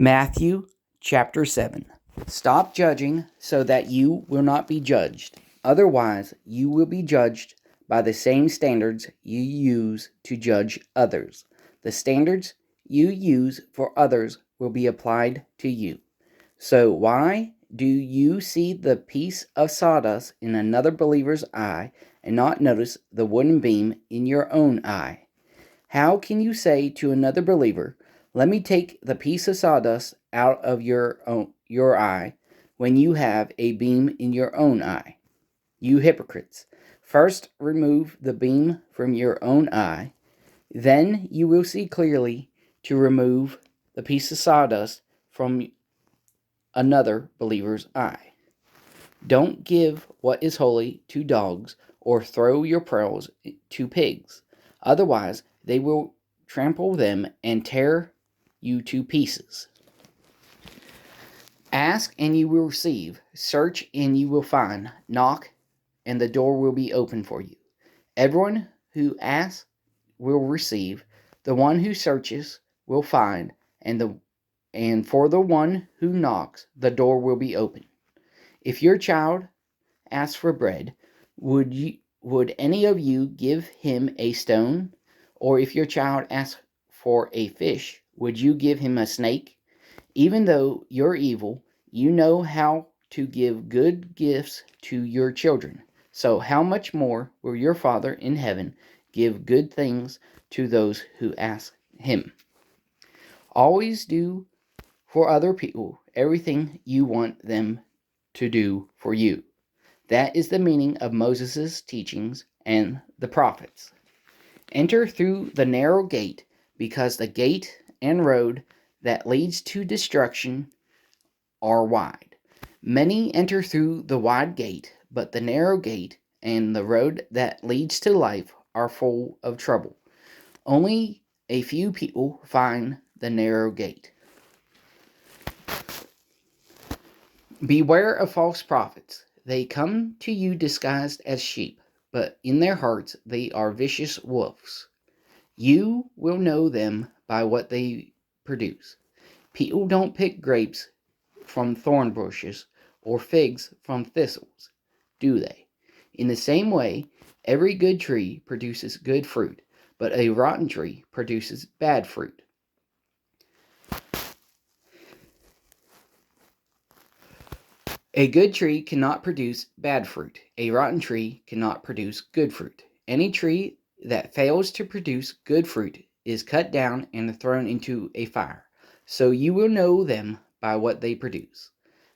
Matthew chapter 7. Stop judging so that you will not be judged. Otherwise, you will be judged by the same standards you use to judge others. The standards you use for others will be applied to you. So why do you see the piece of sawdust in another believer's eye and not notice the wooden beam in your own eye? How can you say to another believer, "Let me take the piece of sawdust out of your eye," when you have a beam in your own eye? You hypocrites! First remove the beam from your own eye, then you will see clearly to remove the piece of sawdust from another believer's eye. Don't give what is holy to dogs, or throw your pearls to pigs. Otherwise, they will trample them and tear you to pieces. Ask and you will receive. Search and you will find. Knock and the door will be open for you. Everyone who asks will receive. The one who searches will find. And for the one who knocks, the door will be open. If your child asks for bread, would any of you give him a stone? Or if your child asks for a fish, would you give him a snake? Even though you're evil, you know how to give good gifts to your children. So how much more will your Father in heaven give good things to those who ask him? Always do for other people everything you want them to do for you. That is the meaning of Moses' teachings and the prophets. Enter through the narrow gate, because the gate and road that leads to destruction are wide. Many enter through the wide gate, but the narrow gate and the road that leads to life are full of trouble. Only a few people find the narrow gate. Beware of false prophets. They come to you disguised as sheep, but in their hearts they are vicious wolves. You will know them by what they produce. People don't pick grapes from thorn bushes or figs from thistles, do they? In the same way, every good tree produces good fruit, but a rotten tree produces bad fruit. A good tree cannot produce bad fruit. A rotten tree cannot produce good fruit. Any tree that fails to produce good fruit is cut down and thrown into a fire. So you will know them by what they produce.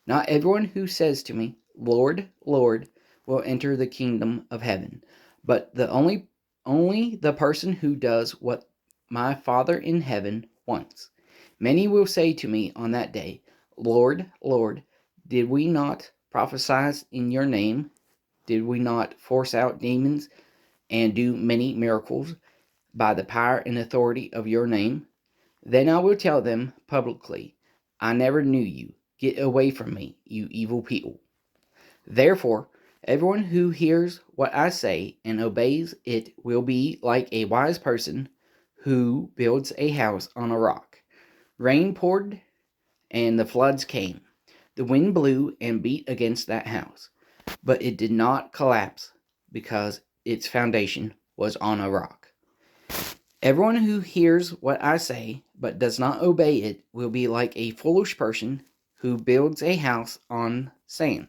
Not everyone who says to me, "Lord, Lord," will enter the kingdom of heaven, but only the person who does what my Father in heaven wants. Many will say to me on that day, "Lord, Lord, did we not prophesy in your name? Did we not force out demons and do many miracles by the power and authority of your name?" Then I will tell them publicly, "I never knew you. Get away from me, you evil people." Therefore, everyone who hears what I say and obeys it will be like a wise person who builds a house on a rock. Rain poured and the floods came. The wind blew and beat against that house, but it did not collapse because its foundation was on a rock. Everyone who hears what I say but does not obey it will be like a foolish person who builds a house on sand.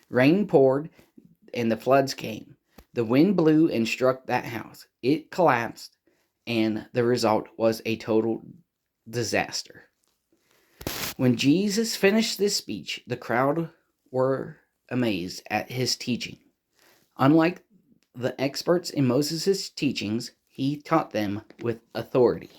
Rain poured and the floods came. The wind blew and struck that house. It collapsed, and the result was a total disaster. When Jesus finished this speech, the crowd were amazed at his teaching. Unlike the experts in Moses' teachings, he taught them with authority.